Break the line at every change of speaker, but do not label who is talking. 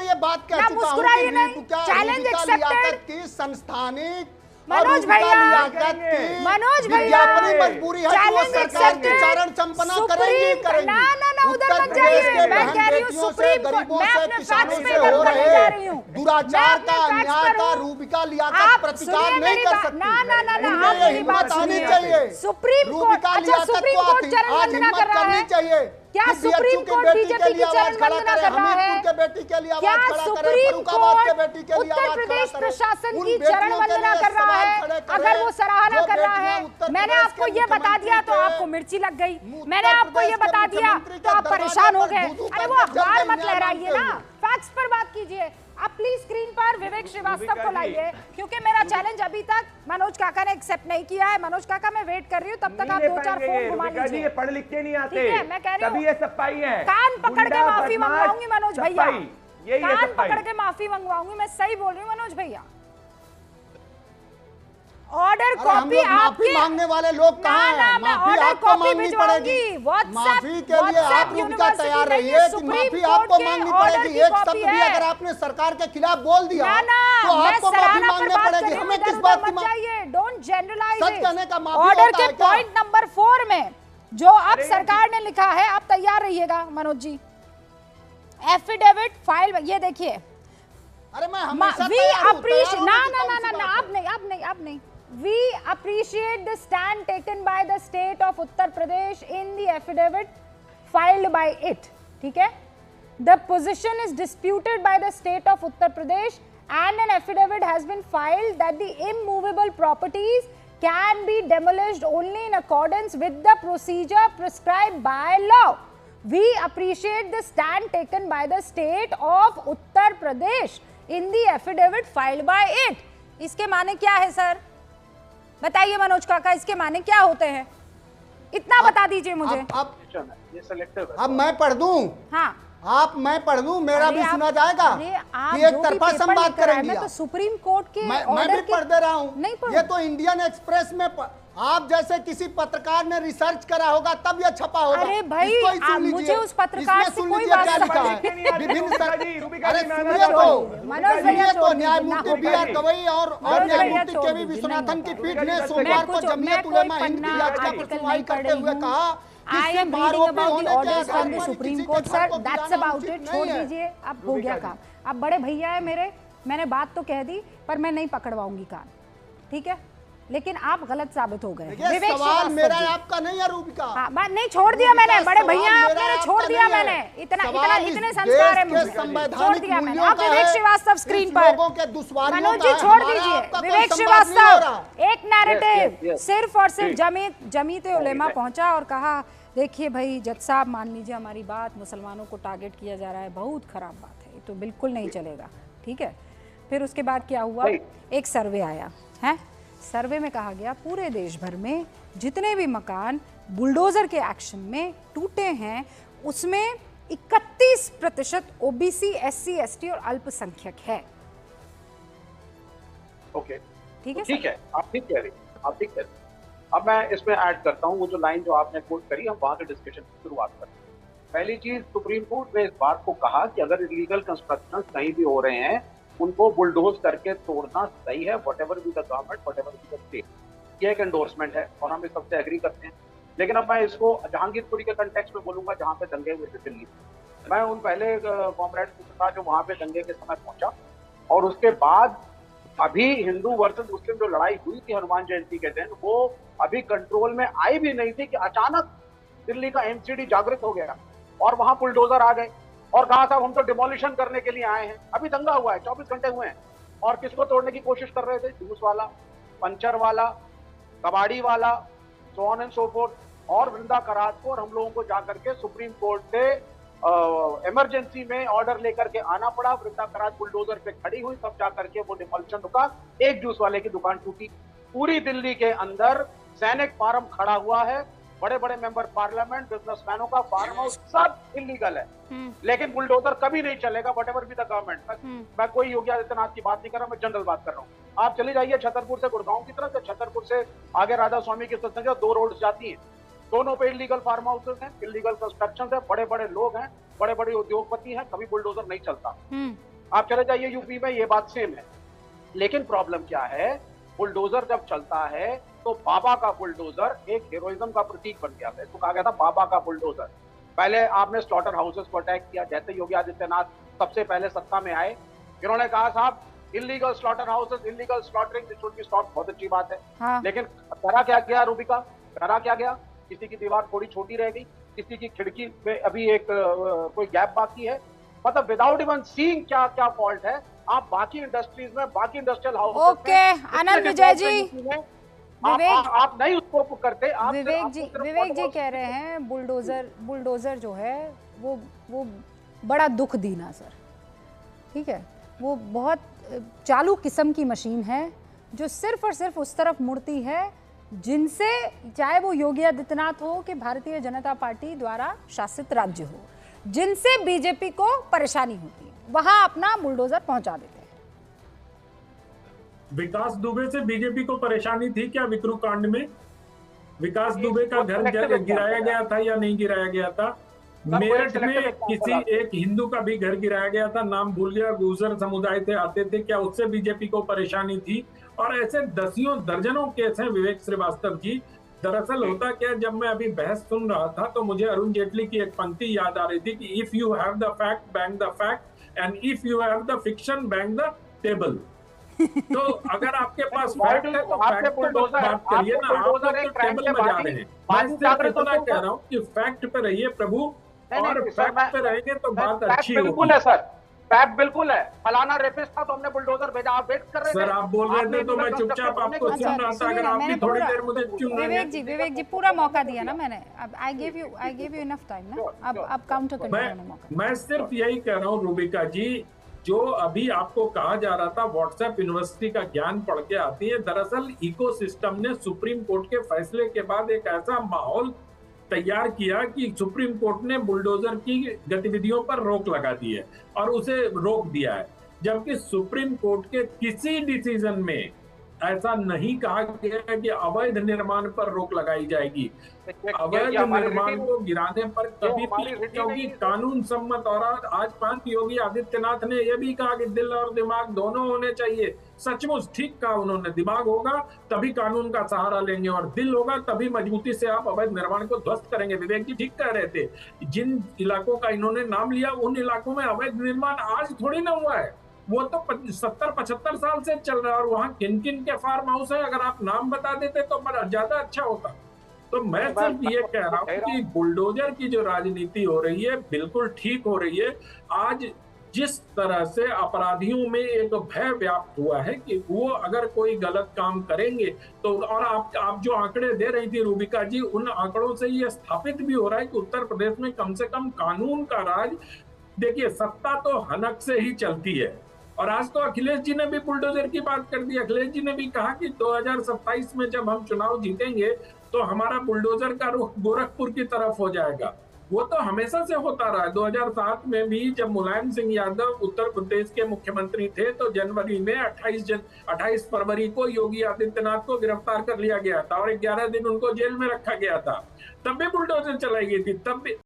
ये बात कह चुका हूं कि रूबिका लियाकत की संस्थानिक
मनोज भैया,
मनोज भैया मजबूरी है कि वो सरकार की चारण चंपना करेंगी।
ना उधर मत जाइए, मैं कह रही हूं सुप्रीम कोर्ट, मैं अपने फैक्ट्स पे गड़बड़ नहीं जा रही हूं,
दुराचार का, अन्याय का रूबिका लियाकत प्रतिकार नहीं कर सकती।
ना आप मेरी बात सुनिए। सुप्रीम कोर्ट, अच्छा सुप्रीम कोर्ट चरण वंदना कर रहा है
चाहिए।
क्या सुप्रीम कोर्ट बीजेपी की चरण वंदना कर रहा है? क्या सुप्रीम कोर्ट उत्तर प्रदेश प्रशासन की चरण वंदना कर रहा है? अगर वो सराहना कर रहा है, मैंने आपको ये बता दिया तो आपको मिर्ची लग गई, मैंने आपको ये बता दिया तो आप परेशान हो गए। अरे वो अखबार मत लहराइए ना, फैक्ट्स पर बात कीजिए। आप प्लीज स्क्रीन पर विवेक श्रीवास्तव को लाइए, क्योंकि मेरा चैलेंज अभी तक मनोज काका ने एक्सेप्ट नहीं किया है। मनोज काका मैं वेट कर रही हूँ, तब तक आप 2-4 फोन घुमा लीजिए।
पढ़ लिख के नहीं आते,
ठीक है, मैं कह रही हूँ
ये सफाई है।
कान पकड़ के माफी मंगवाऊंगी मनोज भैया,
कान
कान पकड़ के माफी मंगवाऊंगी, मैं सही बोल रही हूँ मनोज भैया। ऑर्डर कॉपी आपके
मांगने वाले लोग कहाँ हैं? माफी आपको मांगनी पड़ेगी। माफी के लिए आप रूबिका तैयार रहिए कि माफी आपको मांगनी पड़ेगी। एक शब्द भी अगर आपने सरकार के खिलाफ बोल दिया तो आपको माफी मांगनी पड़ेगी। हमें किस बात की माफी?
Don't generalise.
सच कहने का माफी
ऑर्डर के पॉइंट नंबर 4 में जो अब सरकार ने लिखा है, आप तैयार रहिएगा मनोज जी। एफिडेविट फाइल, ये देखिए।
अरे मैं हमेशा
वी अप्रिशिएट, ना आप नहीं। We appreciate the stand taken by the state of Uttar Pradesh in the affidavit filed by it. ठीक है? The position is disputed by the state of Uttar Pradesh and an affidavit has been filed that the immovable properties can be demolished only in accordance with the procedure prescribed by law. We appreciate the stand taken by the state of Uttar Pradesh in the affidavit filed by it. इसके माने क्या है sir? बताइए मनोज काका, इसके माने क्या होते हैं? इतना बता दीजिए मुझे।
अब मैं पढ़ दूं?
हाँ
मैं पढ़ दूं, मेरा भी सुना जाएगा कि एक तरफा संवाद करेंगे।
मैं तो सुप्रीम कोर्ट के
मैं भी पढ़ दे रहा हूं। ये तो इंडियन एक्सप्रेस में आप जैसे किसी पत्रकार ने रिसर्च करा होगा तब ये छपा होगा।
अरे भाई मुझे उस पत्रकार से कोई बात नहीं।
न्यायमूर्ति बी.आर. गवई और न्यायमूर्ति के.वी. विश्वनाथन की पीठ ने सोमवार को जमीयत उलेमा हिंद की याचिका पर सुनवाई करते हुए कहा
I am reading about the orders from the Supreme Court, sir. That's about it. छोड़ दीजिए, अब हो गया काम। अब बड़े भैया है मेरे, मैंने बात तो कह दी पर मैं नहीं पकड़वाऊंगी कान, ठीक है? लेकिन आप गलत साबित हो गए।
सवाल मेरा आपका नहीं है रूबिका।
हाँ, बात नहीं, छोड़ दिया मैंने, बड़े भैया आपने छोड़ दिया मैंने, इतने संस्कार है मुझे, छोड़ दिया मैंने। आप विवेक श्रीवास्तव स्क्रीन पर, मनोज जी छोड़ दीजिए। विवेक श्रीवास्तव एक नैरेटिव सिर्फ और सिर्फ जमीयत उलेमा पहुंचा और कहा देखिए भाई जज साहब मान लीजिए हमारी बात, मुसलमानों को टारगेट किया जा रहा है, बहुत खराब बात है, तो बिल्कुल नहीं चलेगा, ठीक है। फिर उसके बाद क्या हुआ, एक सर्वे आया है, सर्वे में कहा गया पूरे देश भर में जितने भी मकान बुलडोजर के एक्शन में टूटे हैं उसमें 31% ओबीसी, एससी, एसटी और अल्पसंख्यक है।
ओके,
ठीक है,
ठीक है, आप ठीक कह रही हैं, आप ठीक कह रही हैं। अब मैं इसमें ऐड करता हूँ वो जो लाइन जो आपने कोट करी, हम वहां के डिस्कशन की शुरुआत करते हैं। पहली चीज, सुप्रीम कोर्ट ने इस बात को कहा कि अगर इलीगल कंस्ट्रक्शन कहीं भी हो रहे हैं उनको बुलडोज करके तोड़ना सही है, whatever be the government, whatever be the state. ये एक एंडोर्समेंट है और हम इस सबसे एग्री करते हैं। लेकिन अब मैं इसको जहांगीरपुरी के कंटेक्स्ट में बोलूंगा जहाँ पे दंगे हुए थे दिल्ली। मैं उन पहले कॉमरेड्स के साथ जो वहाँ पे दंगे के समय पहुंचा और उसके बाद अभी हिंदू वर्सेस मुस्लिम जो लड़ाई हुई थी हनुमान जयंती के दिन, वो अभी कंट्रोल में आई भी नहीं थी कि अचानक दिल्ली का एमसीडी जागृत हो गया और वहां बुलडोजर आ गए और कहा साहब हम तो डिमोलिशन करने के लिए आए हैं। अभी दंगा हुआ है, 24 घंटे हुए हैं और किसको तोड़ने की कोशिश कर रहे थे? जूस वाला, पंचर वाला, कबाड़ी वाला, so on and so fourth. और वृंदा करात को और हम लोगों को जाकर के सुप्रीम कोर्ट से इमरजेंसी में ऑर्डर लेकर के आना पड़ा। वृंदा करात बुलडोजर पे खड़ी हुई, तब जाकर के वो डिमोलिशन रुका। एक जूस वाले की दुकान टूटी। पूरी दिल्ली के अंदर सैनिक फार्म खड़ा हुआ है, बड़े बड़े मेंबर पार्लियामेंट, बिजनेसमैनों का फार्म हाउस सब इलीगल है, लेकिन बुलडोजर कभी नहीं चलेगा, व्हाटएवर बी द गवर्नमेंट। मैं कोई योगी आदित्यनाथ की बात नहीं कर रहा, मैं जनरल बात कर रहा हूँ। आप चली जाइए छतरपुर से गुड़गांव की तरफ, छतरपुर से आगे राधा स्वामी की सत्संग, 2 रोड जाती है, दोनों पे इलीगल फार्म हाउसेस हैं, इलीगल कंस्ट्रक्शन है, बड़े बड़े लोग हैं, बड़े बड़े उद्योगपति हैं, कभी बुलडोजर नहीं चलता। आप चले जाइए यूपी में, ये बात सेम है। लेकिन प्रॉब्लम क्या है, बुलडोजर जब चलता है तो बाबा का बुलडोजर एक हेरोइज्म का प्रतीक बन गया था। इसको कहा गया था बाबा का बुलडोजर। पहले आपने स्लॉटर हाउसेस को अटैक किया, जैसे योगी आदित्यनाथ सबसे पहले सत्ता में आए, इन्होंने कहा साहब illegal slaughter houses, illegal slaughtering this should be stop. बहुत अच्छी बात है।
हाँ।
लेकिन करा क्या गया रूबिका, करा क्या गया? किसी की दीवार थोड़ी छोटी रह गई, किसी की खिड़की में अभी एक कोई गैप बाकी है। मतलब विदाउट इवन सीइंग क्या क्या फॉल्ट है, आप बाकी इंडस्ट्रीज में, बाकी इंडस्ट्रियल हाउस
ओके आनंद विजय जी,
आप नहीं उसको करते।
विवेक जी कह रहे हैं बुलडोजर जो है वो बड़ा दुख दीना सर, ठीक है, वो बहुत चालू किस्म की मशीन है जो सिर्फ और सिर्फ उस तरफ मुड़ती है जिनसे, चाहे वो योगी आदित्यनाथ हो कि भारतीय जनता पार्टी द्वारा शासित राज्य हो, जिनसे बीजेपी को परेशानी होती है, वहां अपना बुलडोजर पहुंचा देते हैं।
विकास दुबे से बीजेपी को परेशानी थी क्या विक्रू कांड में? विकास दुबे का घर गिराया गया था या नहीं गिराया गया था? मेरठ में किसी एक हिंदू का भी घर गिराया गया था, नाम भूल गया, गुर्जर समुदाय थे, आते थे, क्या उससे बीजेपी को परेशानी थी? और ऐसे दसियों दर्जनों केस हैं विवेक श्रीवास्तव जी। दरअसल होता क्या, जब मैं अभी बहस सुन रहा था तो मुझे अरुण जेटली की एक पंक्ति याद आ रही थी कि if you have the fact bank the fact and if you have the fiction bank the table. तो अगर आपके पास फैक्ट है तो फैक्ट पर बात करिए ना, आप तो टेबल में जा रहे हैं। मैं सिर्फ इतना कह रहा हूँ कि फैक्ट पे रहिए प्रभु, और फैक्ट पे रहेंगे तो बात अच्छी होगी।
सर फैक्ट बिल्कुल है, फलाना रेपिस्ट था तो हमने बुलडोजर भेजा, आप वेट कर रहे थे।
सर आप बोल रहे थे तो मैं चुपचाप आपको सुन रहा था, अगर आप भी थोड़ी देर मुझे चुन रहे हैं।
विवेक जी पूरा मौका दिया ना मैंने, अब I give you enough time ना, अब काउंटर करने का मौका।
मैं सिर्फ यही कह रहा हूँ रूबिका जी, जो अभी आपको कहा जा रहा था व्हाट्सएप यूनिवर्सिटी का ज्ञान पढ़ के आती है, दरअसल इकोसिस्टम ने सुप्रीम कोर्ट के फैसले के बाद एक ऐसा माहौल तैयार किया कि सुप्रीम कोर्ट ने बुलडोजर की गतिविधियों पर रोक लगा दी है और उसे रोक दिया है, जबकि सुप्रीम कोर्ट के किसी डिसीजन में ऐसा नहीं कहा गया है कि अवैध निर्माण पर रोक लगाई जाएगी। अवैध निर्माण को गिराने पर कभी भी, क्योंकि कानून सम्मत, और आज पांच योगी आदित्यनाथ ने यह भी कहा कि दिल और दिमाग दोनों होने चाहिए। सचमुच ठीक कहा उन्होंने, दिमाग होगा तभी कानून का सहारा लेंगे और दिल होगा तभी मजबूती से आप अवैध निर्माण को ध्वस्त करेंगे। विवेक जी ठीक कह रहे थे, जिन इलाकों का इन्होंने नाम लिया उन इलाकों में अवैध निर्माण आज थोड़ी ना हुआ है, वो तो 70-75 साल से चल रहा है, और वहां किन किन के फार्म हाउस है अगर आप नाम बता देते तो बड़ा ज्यादा अच्छा होता। तो मैं सिर्फ ये कह रहा हूँ कि बुलडोजर की जो राजनीति हो रही है बिल्कुल ठीक हो रही है। आज जिस तरह से अपराधियों में एक भय व्याप्त हुआ है कि वो अगर कोई गलत काम करेंगे तो, और आप जो आंकड़े दे रही थी रूबिका जी, उन आंकड़ों से ये स्थापित भी हो रहा है कि उत्तर प्रदेश में कम से कम कानून का राज, देखिए सत्ता तो हनक से ही चलती है। और आज तो अखिलेश जी ने भी बुलडोजर की बात कर दी। अखिलेश जी ने भी कहा कि 2027 में जब हम चुनाव जीतेंगे तो हमारा बुलडोजर का रुख गोरखपुर की तरफ हो जाएगा। वो तो हमेशा से होता रहा है। 2007 में भी जब मुलायम सिंह यादव उत्तर प्रदेश के मुख्यमंत्री थे तो जनवरी में 28 फरवरी को योगी आदित्यनाथ को गिरफ्तार कर लिया गया था और 11 दिन उनको जेल में रखा गया था। तब भी बुलडोजर चलाई गई थी, तब भी